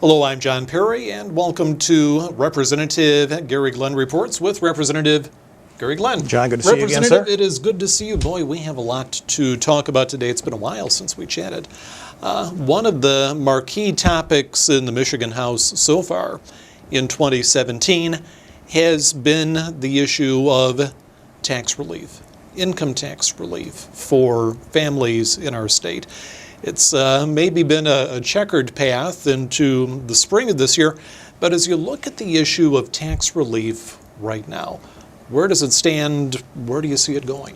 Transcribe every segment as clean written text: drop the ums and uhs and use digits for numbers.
Hello, I'm John Perry, and welcome to Representative Gary Glenn Reports with Representative Gary Glenn. John, good to see you again, sir. Representative, it is good to see you. Boy, we have a lot to talk about today. It's been a while since we chatted. One of the marquee topics in the Michigan House so far in 2017 has been the issue of tax relief, income tax relief for families in our state. It's maybe been a checkered path into the spring of this year, but as you look at the issue of tax relief right now, where does it stand? Where do you see it going?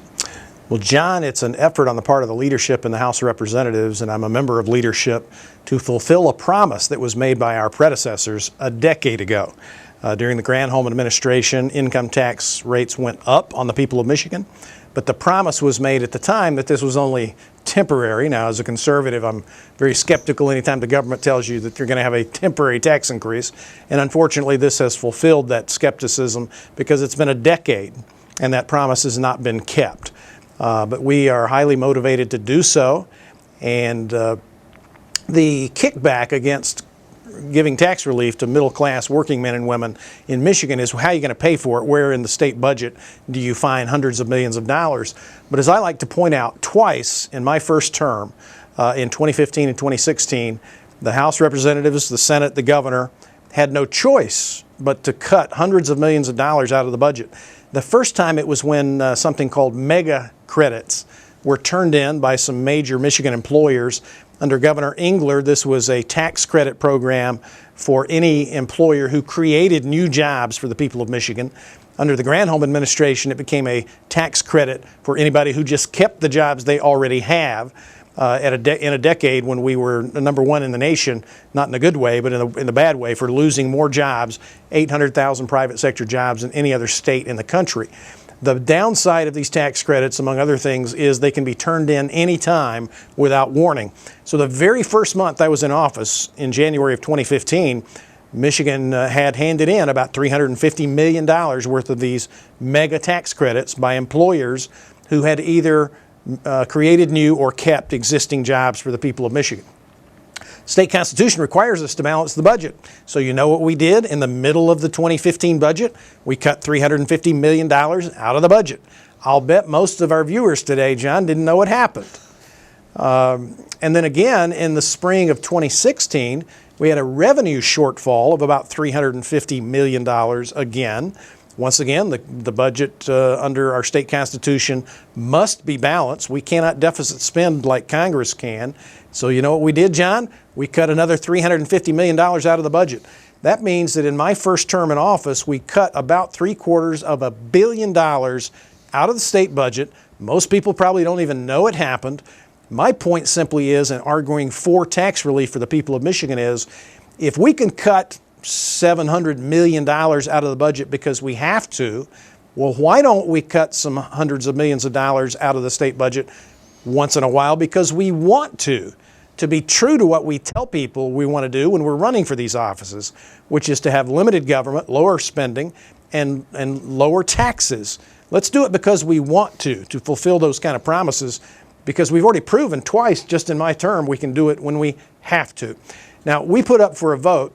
Well, John, it's an effort on the part of the leadership in the House of Representatives, and I'm a member of leadership, to fulfill a promise that was made by our predecessors a decade ago. During the Granholm administration, income tax rates went up on the people of Michigan, but the promise was made at the time that this was only temporary. Now, as a conservative, I'm very skeptical anytime the government tells you that you're going to have a temporary tax increase. And unfortunately, this has fulfilled that skepticism because it's been a decade and that promise has not been kept. But we are highly motivated to do so. And the kickback against giving tax relief to middle-class working men and women in Michigan is how are you going to pay for it? Where in the state budget do you find hundreds of millions of dollars? But as I like to point out, twice in my first term, in 2015 and 2016, the House representatives, the Senate, the governor had no choice but to cut hundreds of millions of dollars out of the budget. The first time it was when something called mega credits were turned in by some major Michigan employers. Under Governor Engler, this was a tax credit program for any employer who created new jobs for the people of Michigan. Under the Granholm administration, it became a tax credit for anybody who just kept the jobs they already have. In a decade when we were number one in the nation, not in a good way, but in the bad way, for losing more jobs, 800,000 private sector jobs than any other state in the country. The downside of these tax credits, among other things, is they can be turned in any time without warning. So the very first month I was in office, in January of 2015, Michigan had handed in about $350 million worth of these mega tax credits by employers who had either created new or kept existing jobs for the people of Michigan. State Constitution requires us to balance the budget. So you know what we did in the middle of the 2015 budget? We cut $350 million out of the budget. I'll bet most of our viewers today, John, didn't know what happened. And then again, in the spring of 2016, we had a revenue shortfall of about $350 million again. Once again, the budget under our state constitution must be balanced. We cannot deficit spend like Congress can. So you know what we did, John? We cut another $350 million out of the budget. That means that in my first term in office, we cut about $750 million out of the state budget. Most people probably don't even know it happened. My point simply is, in arguing for tax relief for the people of Michigan, is if we can cut $700 million out of the budget because we have to, well, why don't we cut some hundreds of millions of dollars out of the state budget once in a while because we want to be true to what we tell people we want to do when we're running for these offices, which is to have limited government, lower spending, and lower taxes. Let's do it because we want to fulfill those kind of promises, because we've already proven twice just in my term we can do it when we have to. Now, we put up for a vote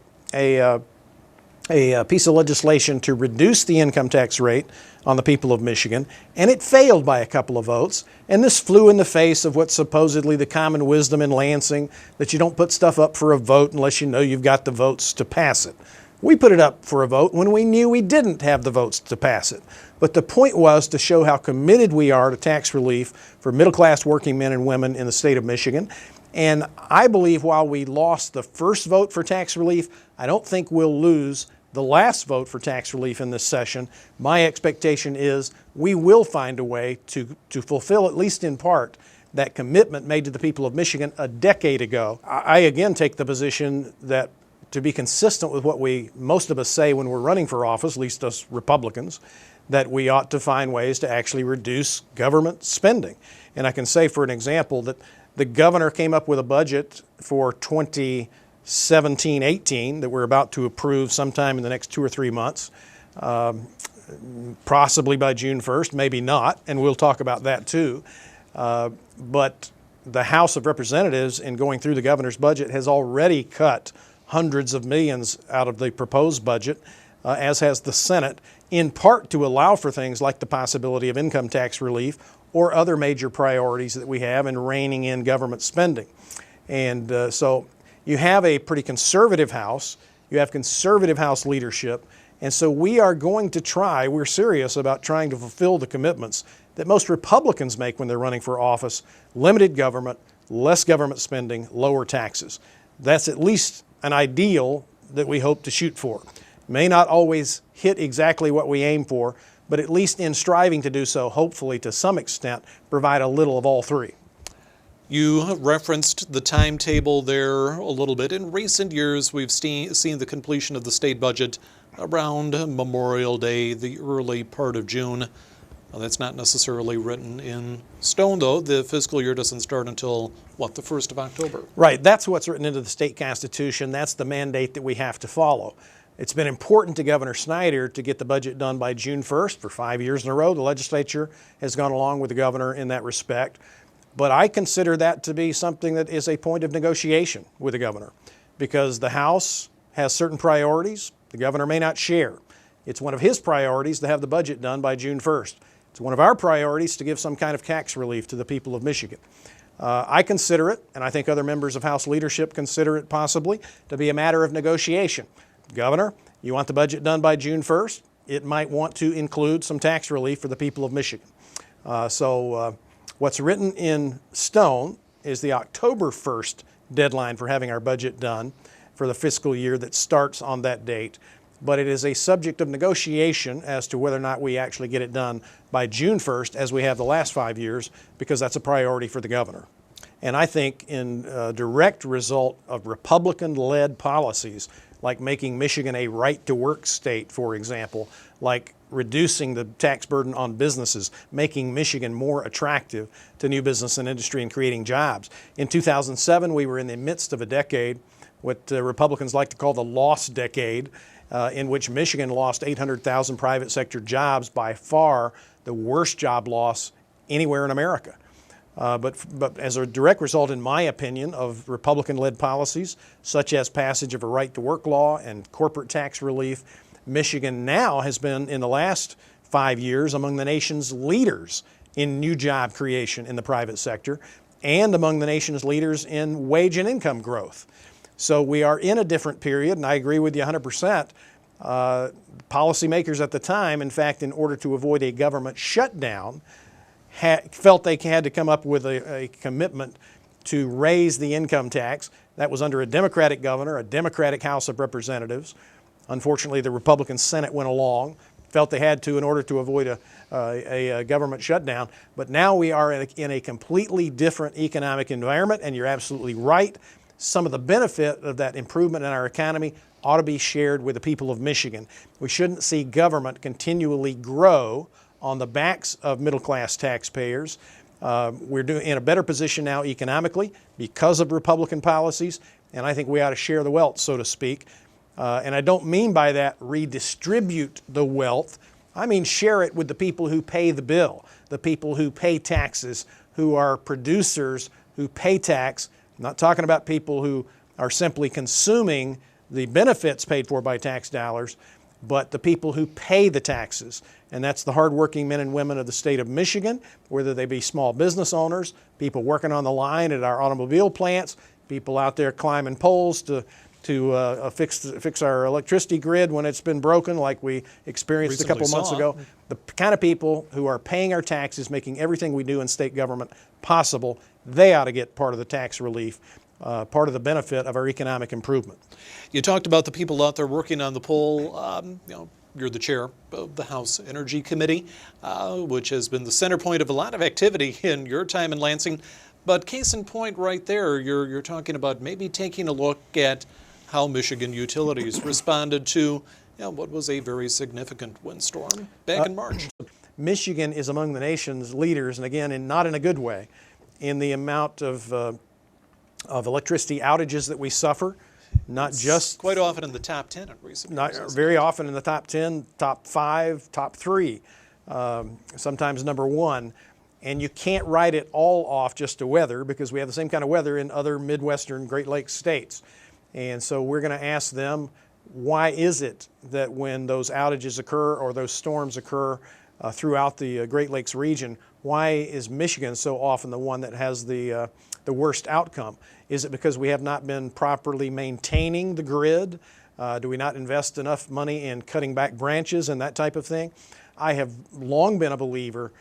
a piece of legislation to reduce the income tax rate on the people of Michigan, and it failed by a couple of votes. And this flew in the face of what's supposedly the common wisdom in Lansing, that you don't put stuff up for a vote unless you know you've got the votes to pass it. We put it up for a vote when we knew we didn't have the votes to pass it. But the point was to show how committed we are to tax relief for middle-class working men and women in the state of Michigan. And I believe while we lost the first vote for tax relief, I don't think we'll lose the last vote for tax relief in this session. My expectation is we will find a way to fulfill, at least in part, that commitment made to the people of Michigan a decade ago. I again take the position that, to be consistent with what most of us say when we're running for office, at least us Republicans, that we ought to find ways to actually reduce government spending. And I can say, for an example, that the governor came up with a budget for 2017-18 that we're about to approve sometime in the next 2 or 3 months, possibly by June 1st, maybe not, and we'll talk about that too. But the House of Representatives, in going through the governor's budget, has already cut hundreds of millions out of the proposed budget, as has the Senate, in part to allow for things like the possibility of income tax relief or other major priorities that we have in reining in government spending. And so you have a pretty conservative House, you have conservative House leadership, and so we are going to try, we're serious about trying to fulfill the commitments that most Republicans make when they're running for office: limited government, less government spending, lower taxes. That's at least an ideal that we hope to shoot for. May not always hit exactly what we aim for, but at least in striving to do so, hopefully to some extent, provide a little of all three. You referenced the timetable there a little bit. In recent years, we've seen the completion of the state budget around Memorial Day, the early part of June. Well, that's not necessarily written in stone, though. The fiscal year doesn't start until, what, the 1st of October? Right. That's what's written into the state constitution. That's the mandate that we have to follow. It's been important to Governor Snyder to get the budget done by June 1st for 5 years in a row. The legislature has gone along with the governor in that respect. But I consider that to be something that is a point of negotiation with the governor, because the House has certain priorities the governor may not share. It's one of his priorities to have the budget done by June 1st. It's one of our priorities to give some kind of tax relief to the people of Michigan. I consider it, and I think other members of House leadership consider it possibly, to be a matter of negotiation. Governor, you want the budget done by June 1st? It might want to include some tax relief for the people of Michigan. What's written in stone is the October 1st deadline for having our budget done for the fiscal year that starts on that date. But it is a subject of negotiation as to whether or not we actually get it done by June 1st, as we have the last 5 years, because that's a priority for the governor. And I think in a direct result of Republican-led policies, like making Michigan a right-to-work state, for example, like reducing the tax burden on businesses, making Michigan more attractive to new business and industry and creating jobs. In 2007, we were in the midst of a decade, what Republicans like to call the lost decade, in which Michigan lost 800,000 private sector jobs, by far the worst job loss anywhere in America. But as a direct result, in my opinion, of Republican-led policies, such as passage of a right-to-work law and corporate tax relief, Michigan now has been, in the last 5 years, among the nation's leaders in new job creation in the private sector and among the nation's leaders in wage and income growth. So we are in a different period, and I agree with you 100%. Policymakers at the time, in fact, in order to avoid a government shutdown, felt they had to come up with a commitment to raise the income tax. That was under a Democratic governor, a Democratic House of Representatives. Unfortunately, the Republican Senate went along, felt they had to in order to avoid a government shutdown. But now we are in a completely different economic environment, and you're absolutely right. Some of the benefit of that improvement in our economy ought to be shared with the people of Michigan. We shouldn't see government continually grow on the backs of middle-class taxpayers. We're in a better position now economically because of Republican policies, and I think we ought to share the wealth, so to speak. And I don't mean by that redistribute the wealth. I mean share it with the people who pay the bill, the people who pay taxes, who are producers, who pay tax. I'm not talking about people who are simply consuming the benefits paid for by tax dollars, but the people who pay the taxes. And that's the hardworking men and women of the state of Michigan, whether they be small business owners, people working on the line at our automobile plants, people out there climbing poles to fix our electricity grid when it's been broken, like we experienced a couple months ago. The kind of people who are paying our taxes, making everything we do in state government possible, they ought to get part of the tax relief, part of the benefit of our economic improvement. You talked about the people out there working on the poll. You're the chair of the House Energy Committee, which has been the center point of a lot of activity in your time in Lansing. But case in point right there, you're talking about maybe taking a look at how Michigan utilities responded to what was a very significant windstorm back in March. Michigan is among the nation's leaders, and again, not in a good way, in the amount of electricity outages that we suffer. Not just quite often in the top 10 in recent years. Very often in the top 10, top 5, top 3, sometimes number 1. And you can't write it all off just to weather, because we have the same kind of weather in other Midwestern Great Lakes states. And so we're going to ask them, why is it that when those outages occur or those storms occur throughout the Great Lakes region, why is Michigan so often the one that has the worst outcome? Is it because we have not been properly maintaining the grid? Do we not invest enough money in cutting back branches and that type of thing? I have long been a believer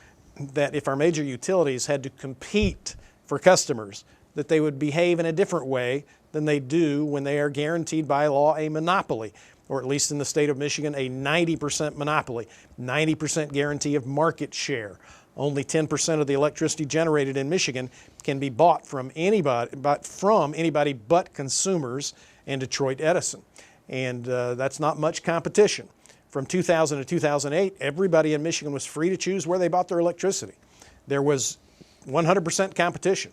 that if our major utilities had to compete for customers, that they would behave in a different way than they do when they are guaranteed by law a monopoly, or at least in the state of Michigan, a 90% monopoly, 90% guarantee of market share. Only 10% of the electricity generated in Michigan can be bought from anybody but consumers and Detroit Edison. And that's not much competition. From 2000 to 2008, everybody in Michigan was free to choose where they bought their electricity. There was 100% competition.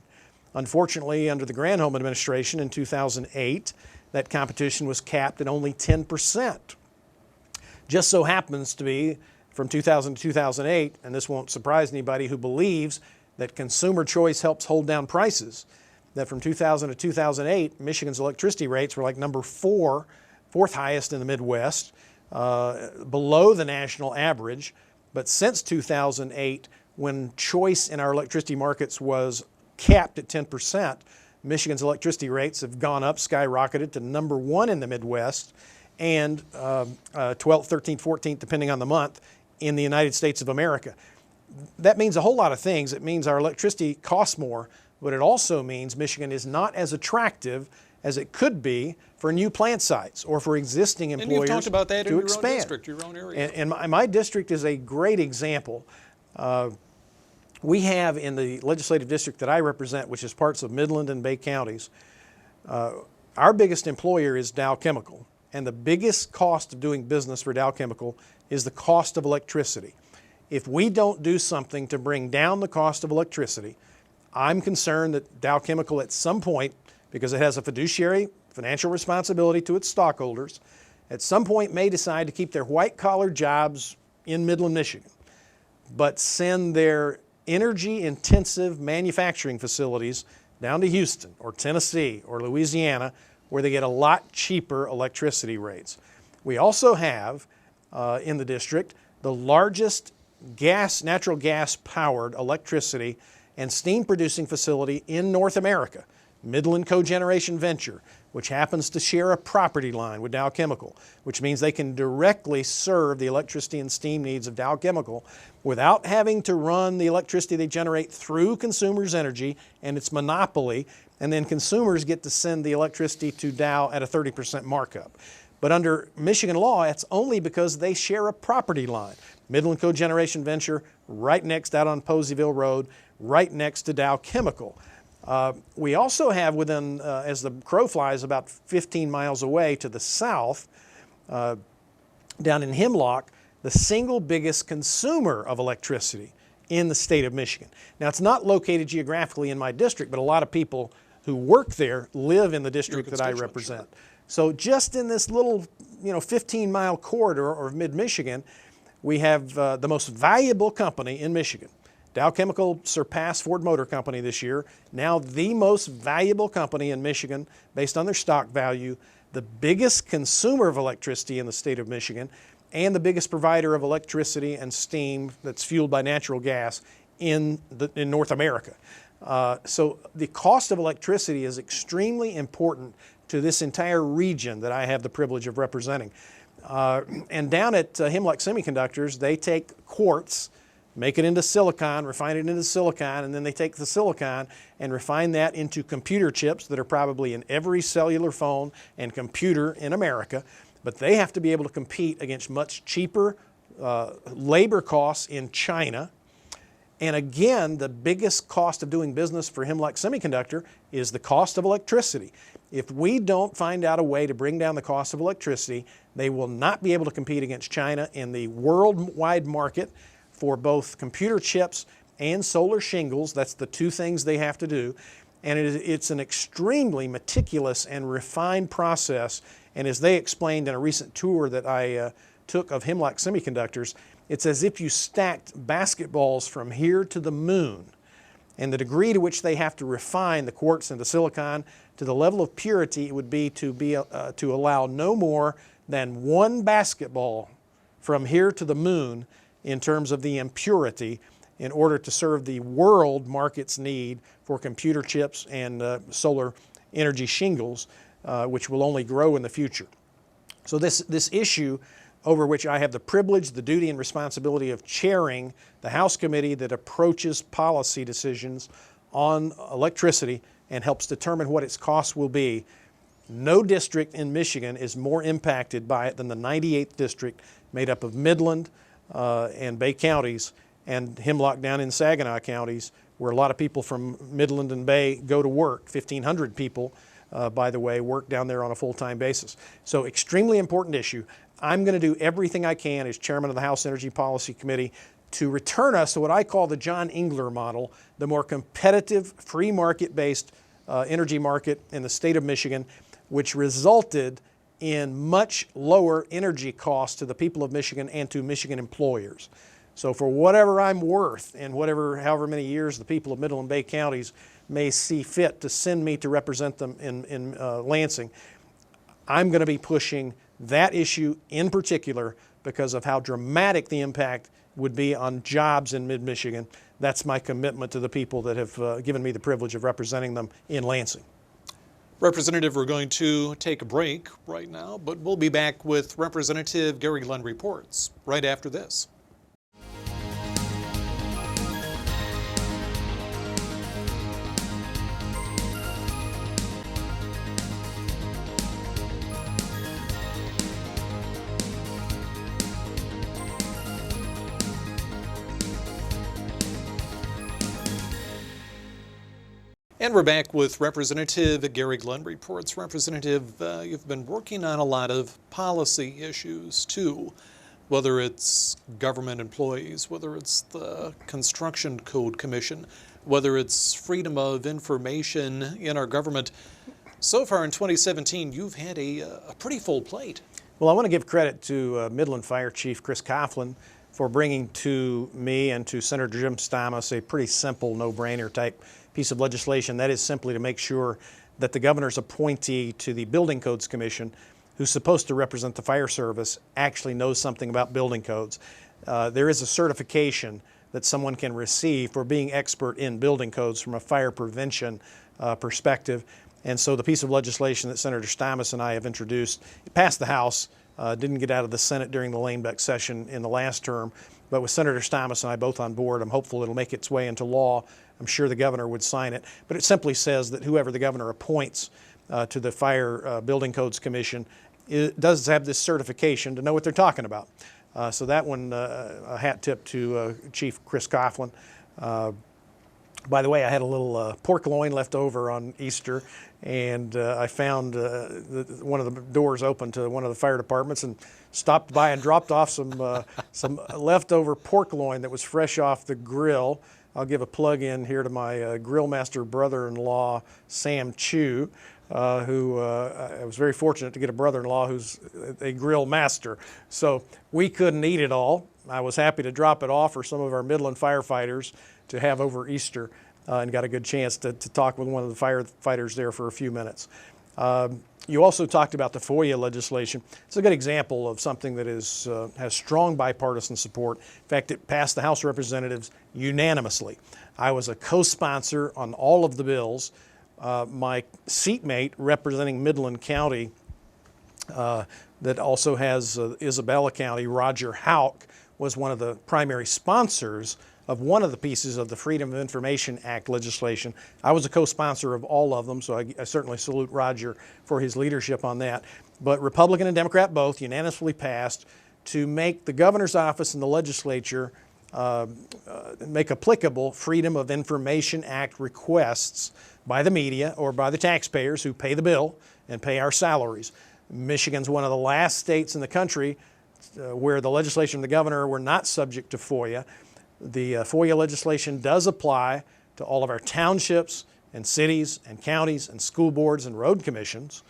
Unfortunately, under the Granholm administration in 2008, that competition was capped at only 10%. Just so happens to be from 2000 to 2008, and this won't surprise anybody who believes that consumer choice helps hold down prices, that from 2000 to 2008, Michigan's electricity rates were like fourth highest in the Midwest, below the national average. But since 2008, when choice in our electricity markets was capped at 10%, Michigan's electricity rates have gone up, skyrocketed to number 1 in the Midwest and 12th, 13th, 14th, depending on the month, in the United States of America. That means a whole lot of things. It means our electricity costs more, but it also means Michigan is not as attractive as it could be for new plant sites or for existing employers to expand. And you've talked about that in your own district, your own area. And my district is a great example. We have in the legislative district that I represent, which is parts of Midland and Bay counties, our biggest employer is Dow Chemical. And the biggest cost of doing business for Dow Chemical is the cost of electricity. If we don't do something to bring down the cost of electricity, I'm concerned that Dow Chemical at some point, because it has a fiduciary financial responsibility to its stockholders, at some point may decide to keep their white-collar jobs in Midland, Michigan, but send their energy-intensive manufacturing facilities down to Houston or Tennessee or Louisiana, where they get a lot cheaper electricity rates. We also have in the district the largest natural gas-powered electricity and steam-producing facility in North America, Midland Cogeneration Venture, which happens to share a property line with Dow Chemical, which means they can directly serve the electricity and steam needs of Dow Chemical without having to run the electricity they generate through Consumers Energy and its monopoly, and then consumers get to send the electricity to Dow at a 30% markup. But under Michigan law, it's only because they share a property line. Midland Cogeneration Venture, right next out on Poseyville Road, right next to Dow Chemical. We also have within, as the crow flies, about 15 miles away to the south, down in Hemlock, the single biggest consumer of electricity in the state of Michigan. Now, it's not located geographically in my district, but a lot of people who work there live in the district that I represent. Sure. So just in this little 15-mile corridor of mid-Michigan, we have the most valuable company in Michigan. Dow Chemical surpassed Ford Motor Company this year, now the most valuable company in Michigan based on their stock value, the biggest consumer of electricity in the state of Michigan, and the biggest provider of electricity and steam that's fueled by natural gas in North America. So the cost of electricity is extremely important to this entire region that I have the privilege of representing. And down at Hemlock Semiconductors, they take quartz, make it into silicon, refine it into silicon, and then they take the silicon and refine that into computer chips that are probably in every cellular phone and computer in America. But they have to be able to compete against much cheaper labor costs in China. And again, the biggest cost of doing business for Hemlock Semiconductor is the cost of electricity. If we don't find out a way to bring down the cost of electricity, they will not be able to compete against China in the worldwide market for both computer chips and solar shingles. That's the two things they have to do. And it's an extremely meticulous and refined process. And as they explained in a recent tour that I took of Hemlock Semiconductors, it's as if you stacked basketballs from here to the moon. and the degree to which they have to refine the quartz and the silicon to the level of purity it would be to allow no more than one basketball from here to the moon in terms of the impurity in order to serve the world market's need for computer chips and solar energy shingles, which will only grow in the future. So this issue over which I have the privilege, the duty, and responsibility of chairing the House committee that approaches policy decisions on electricity and helps determine what its costs will be. No district in Michigan is more impacted by it than the 98th district, made up of Midland and Bay counties, and Hemlock down in Saginaw counties, where a lot of people from Midland and Bay go to work. 1,500 people, by the way, work down there on a full-time basis. So extremely important issue. I'm going to do everything I can as chairman of the House Energy Policy Committee to return us to what I call the John Engler model, the more competitive, free market-based energy market in the state of Michigan, which resulted in much lower energy costs to the people of Michigan and to Michigan employers. So for whatever I'm worth and however many years the people of Middle and Bay counties may see fit to send me to represent them in Lansing, I'm going to be pushing that issue in particular because of how dramatic the impact would be on jobs in mid-Michigan. That's my commitment to the people that have given me the privilege of representing them in Lansing. Representative, we're going to take a break right now, but we'll be back with Representative Gary Glenn Reports right after this. And we're back with Representative Gary Glenn Reports. Representative, you've been working on a lot of policy issues too, whether it's government employees, whether it's the Construction Code Commission, whether it's freedom of information in our government. So far in 2017, you've had a pretty full plate. Well, I want to give credit to Midland Fire Chief Chris Coughlin for bringing to me and to Senator Jim Stamas a pretty simple, no-brainer type piece of legislation. That is simply to make sure that the governor's appointee to the Building Codes Commission, who's supposed to represent the fire service, actually knows something about building codes. There is a certification that someone can receive for being expert in building codes from a fire prevention perspective. And so the piece of legislation that Senator Stamas and I have introduced, it passed the House, didn't get out of the Senate during the Lanebeck session in the last term, but with Senator Stamas and I both on board, I'm hopeful it'll make its way into law. I'm sure the governor would sign it, but it simply says that whoever the governor appoints to the Fire Building Codes Commission does have this certification to know what they're talking about. So that one, a hat tip to Chief Chris Coughlin. By the way, I had a little pork loin left over on Easter, and I found one of the doors open to one of the fire departments and stopped by and dropped off some leftover pork loin that was fresh off the grill. I'll give a plug in here to my grill master brother-in-law, Sam Chu, who I was very fortunate to get a brother-in-law who's a grill master. So we couldn't eat it all. I was happy to drop it off for some of our Midland firefighters to have over Easter, and got a good chance to talk with one of the firefighters there for a few minutes. You also talked about the FOIA legislation. It's a good example of something that has strong bipartisan support. In fact, it passed the House of Representatives unanimously. I was a co-sponsor on all of the bills. My seatmate representing Midland County that also has Isabella County, Roger Houck, was one of the primary sponsors of one of the pieces of the Freedom of Information Act legislation. I was a co-sponsor of all of them, so I certainly salute Roger for his leadership on that. But Republican and Democrat both unanimously passed to make the governor's office and the legislature make applicable Freedom of Information Act requests by the media or by the taxpayers who pay the bill and pay our salaries. Michigan's one of the last states in the country where the legislature and the governor were not subject to FOIA. The FOIA legislation does apply to all of our townships and cities and counties and school boards and road commissions,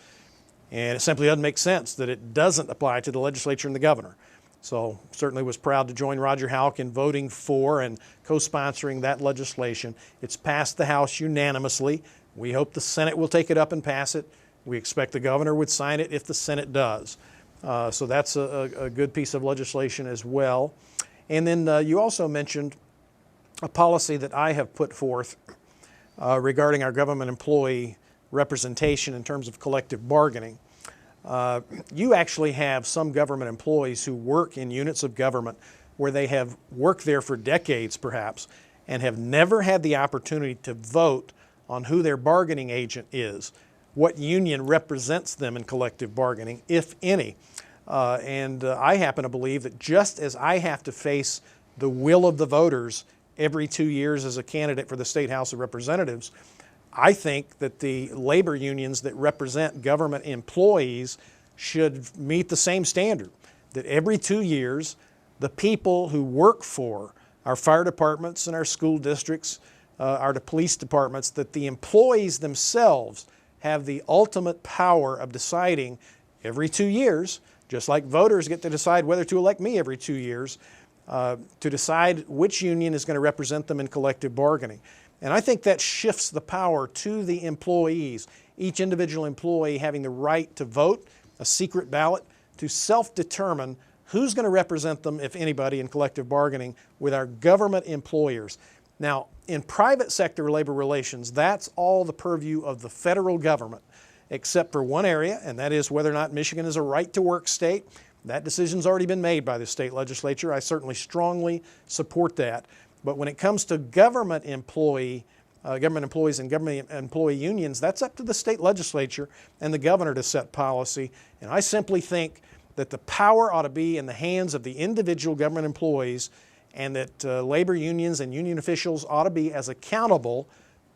and it simply doesn't make sense that it doesn't apply to the legislature and the governor. So certainly was proud to join Roger Houck in voting for and co-sponsoring that legislation. It's passed the House unanimously. We hope the Senate will take it up and pass it. We expect the governor would sign it if the Senate does. So that's a good piece of legislation as well. And then you also mentioned a policy that I have put forth regarding our government employee representation in terms of collective bargaining. You actually have some government employees who work in units of government where they have worked there for decades perhaps and have never had the opportunity to vote on who their bargaining agent is, what union represents them in collective bargaining, if any. I happen to believe that just as I have to face the will of the voters every 2 years as a candidate for the State House of Representatives, I think that the labor unions that represent government employees should meet the same standard, that every 2 years, the people who work for our fire departments and our school districts, our police departments, that the employees themselves have the ultimate power of deciding every 2 years, just like voters get to decide whether to elect me every 2 years, to decide which union is going to represent them in collective bargaining. And I think that shifts the power to the employees, each individual employee having the right to vote, a secret ballot, to self-determine who's going to represent them, if anybody, in collective bargaining with our government employers. Now, in private sector labor relations, that's all the purview of the federal government, except for one area, and that is whether or not Michigan is a right-to-work state. That decision's already been made by the state legislature. I certainly strongly support that. But when it comes to government employees and government employee unions, that's up to the state legislature and the governor to set policy. And I simply think that the power ought to be in the hands of the individual government employees, and that labor unions and union officials ought to be as accountable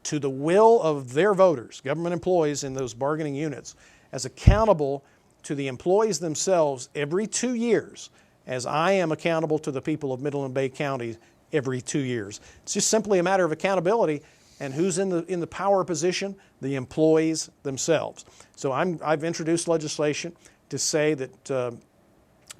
to the will of their voters, government employees in those bargaining units, as accountable to the employees themselves every 2 years, as I am accountable to the people of Middle and Bay County every 2 years. It's just simply a matter of accountability, and who's in the power position? The employees themselves. So I've introduced legislation to say that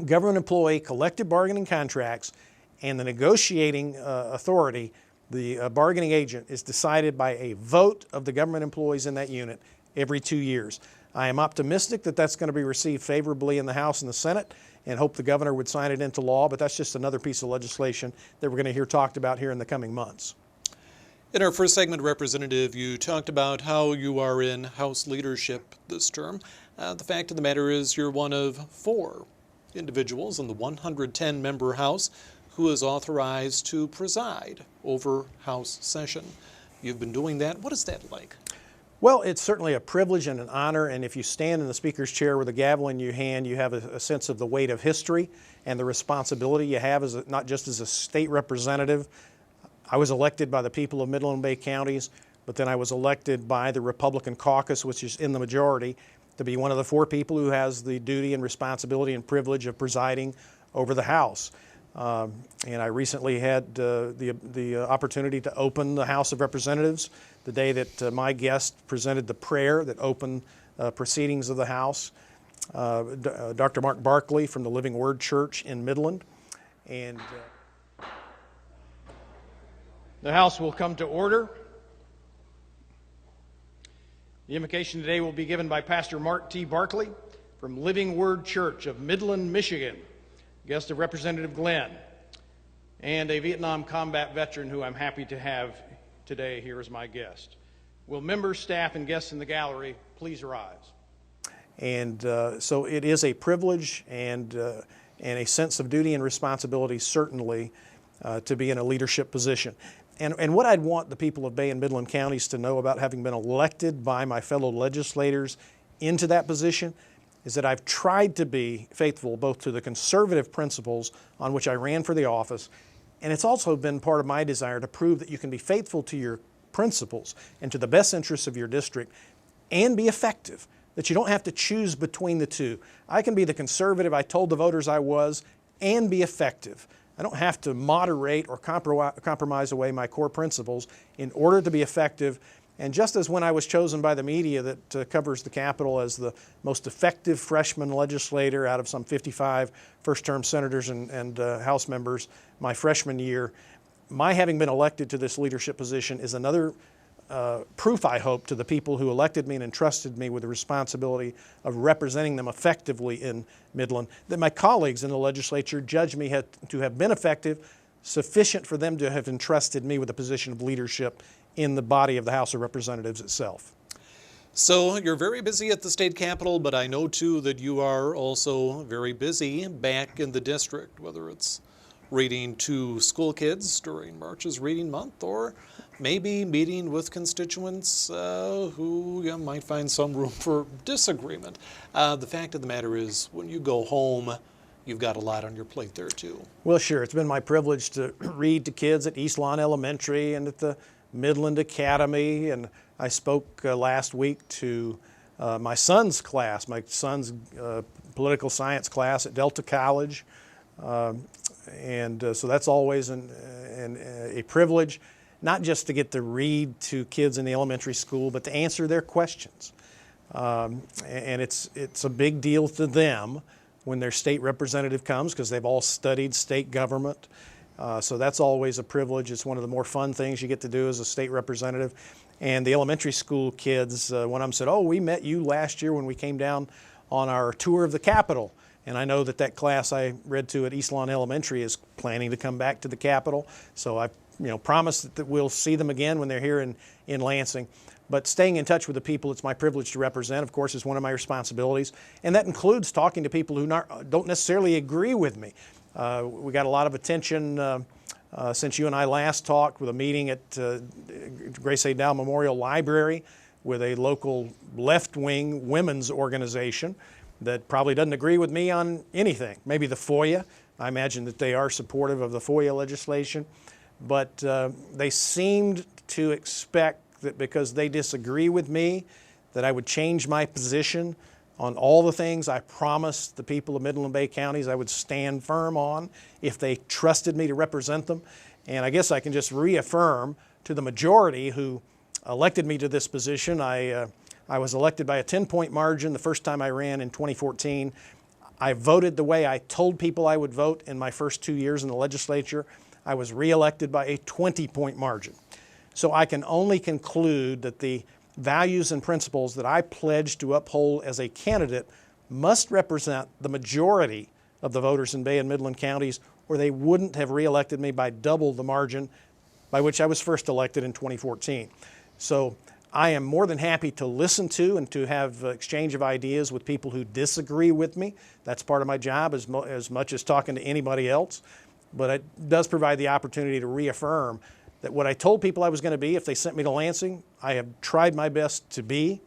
government employee collective bargaining contracts and the negotiating authority, the bargaining agent, is decided by a vote of the government employees in that unit every 2 years. I am optimistic that that's going to be received favorably in the House and the Senate, and hope the governor would sign it into law, but that's just another piece of legislation that we're going to hear talked about here in the coming months. In our first segment, Representative, you talked about how you are in House leadership this term. The fact of the matter is you're one of 4 individuals in the 110-member House who is authorized to preside over House session. You've been doing that. What is that like? Well, it's certainly a privilege and an honor, and if you stand in the Speaker's chair with a gavel in your hand, you have a sense of the weight of history and the responsibility you have as not just as a state representative. I was elected by the people of Middle and Bay counties, but then I was elected by the Republican caucus, which is in the majority, to be one of the 4 people who has the duty and responsibility and privilege of presiding over the House. And I recently had the opportunity to open the House of Representatives the day that my guest presented the prayer that opened proceedings of the House, Dr. Mark Barkley from the Living Word Church in Midland. And the House will come to order. The invocation today will be given by Pastor Mark T. Barkley from Living Word Church of Midland, Michigan, guest of Representative Glenn, and a Vietnam combat veteran who I'm happy to have today here as my guest. Will members, staff, and guests in the gallery please rise? And so it is a privilege and a sense of duty and responsibility, certainly, to be in a leadership position. And what I'd want the people of Bay and Midland counties to know about having been elected by my fellow legislators into that position is that I've tried to be faithful both to the conservative principles on which I ran for the office, and it's also been part of my desire to prove that you can be faithful to your principles and to the best interests of your district and be effective, that you don't have to choose between the two. I can be the conservative I told the voters I was and be effective. I don't have to moderate or compromise away my core principles in order to be effective And just as when I was chosen by the media that covers the Capitol as the most effective freshman legislator out of some 55 first-term senators and House members my freshman year, my having been elected to this leadership position is another proof, I hope, to the people who elected me and entrusted me with the responsibility of representing them effectively in Midland, that my colleagues in the legislature judge me to have been effective, sufficient for them to have entrusted me with a position of leadership in the body of the House of Representatives itself. So you're very busy at the state capitol, but I know too that you are also very busy back in the district, whether it's reading to school kids during March's Reading Month, or maybe meeting with constituents who might find some room for disagreement. The fact of the matter is, when you go home, you've got a lot on your plate there too. Well, sure. It's been my privilege to read to kids at East Lawn Elementary and at the Midland Academy, and I spoke last week to my son's class, my son's political science class at Delta College. So that's always a privilege, not just to get to read to kids in the elementary school, but to answer their questions. And it's a big deal to them when their state representative comes, because they've all studied state government. So that's always a privilege. It's one of the more fun things you get to do as a state representative. And the elementary school kids, one of them said, "Oh, we met you last year when we came down on our tour of the Capitol." And I know that class I read to at East Lawn Elementary is planning to come back to the Capitol. So I promised that we'll see them again when they're here in Lansing. But staying in touch with the people it's my privilege to represent, of course, is one of my responsibilities. And that includes talking to people who don't necessarily agree with me. We got a lot of attention since you and I last talked with a meeting at Grace A. Dow Memorial Library with a local left-wing women's organization that probably doesn't agree with me on anything. Maybe the FOIA. I imagine that they are supportive of the FOIA legislation. But they seemed to expect that because they disagree with me, that I would change my position on all the things I promised the people of Midland Bay counties I would stand firm on if they trusted me to represent them. And I guess I can just reaffirm to the majority who elected me to this position. I was elected by a 10-point margin the first time I ran in 2014. I voted the way I told people I would vote in my first 2 years in the legislature. I was reelected by a 20-point margin. So I can only conclude that the values and principles that I pledged to uphold as a candidate must represent the majority of the voters in Bay and Midland counties, or they wouldn't have reelected me by double the margin by which I was first elected in 2014. So I am more than happy to listen to and to have exchange of ideas with people who disagree with me. That's part of my job as much as talking to anybody else. But it does provide the opportunity to reaffirm that what I told people I was going to be if they sent me to Lansing, I have tried my best to be,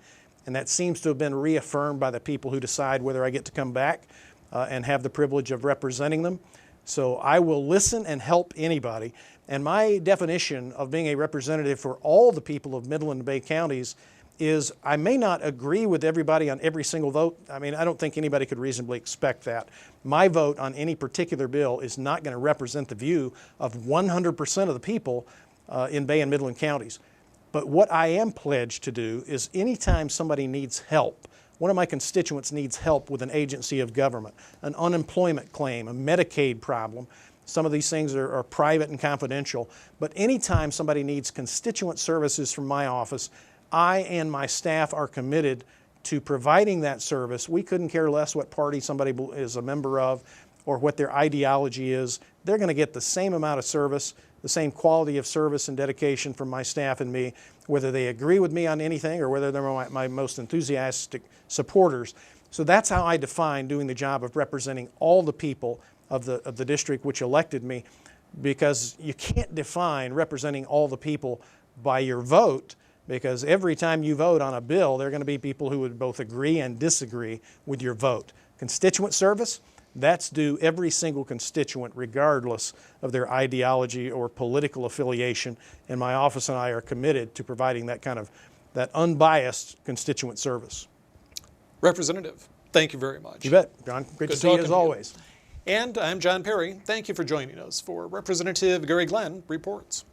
and that seems to have been reaffirmed by the people who decide whether I get to come back and have the privilege of representing them. So I will listen and help anybody. And my definition of being a representative for all the people of Midland and Bay counties is I may not agree with everybody on every single vote. I mean, I don't think anybody could reasonably expect that. My vote on any particular bill is not going to represent the view of 100% of the people in Bay and Midland counties. But what I am pledged to do is anytime somebody needs help, one of my constituents needs help with an agency of government, an unemployment claim, a Medicaid problem. Some of these things are private and confidential, but anytime somebody needs constituent services from my office, I and my staff are committed to providing that service. We couldn't care less what party somebody is a member of or what their ideology is. They're going to get the same amount of service, the same quality of service and dedication from my staff and me, whether they agree with me on anything or whether they're my most enthusiastic supporters. So that's how I define doing the job of representing all the people of the district which elected me, because you can't define representing all the people by your vote, because every time you vote on a bill, there are going to be people who would both agree and disagree with your vote. Constituent service, that's due every single constituent regardless of their ideology or political affiliation, and my office and I are committed to providing that unbiased constituent service. Representative, thank you very much. You bet, John. Great to see you as always. And I'm John Perry. Thank you for joining us for Representative Gary Glenn Reports.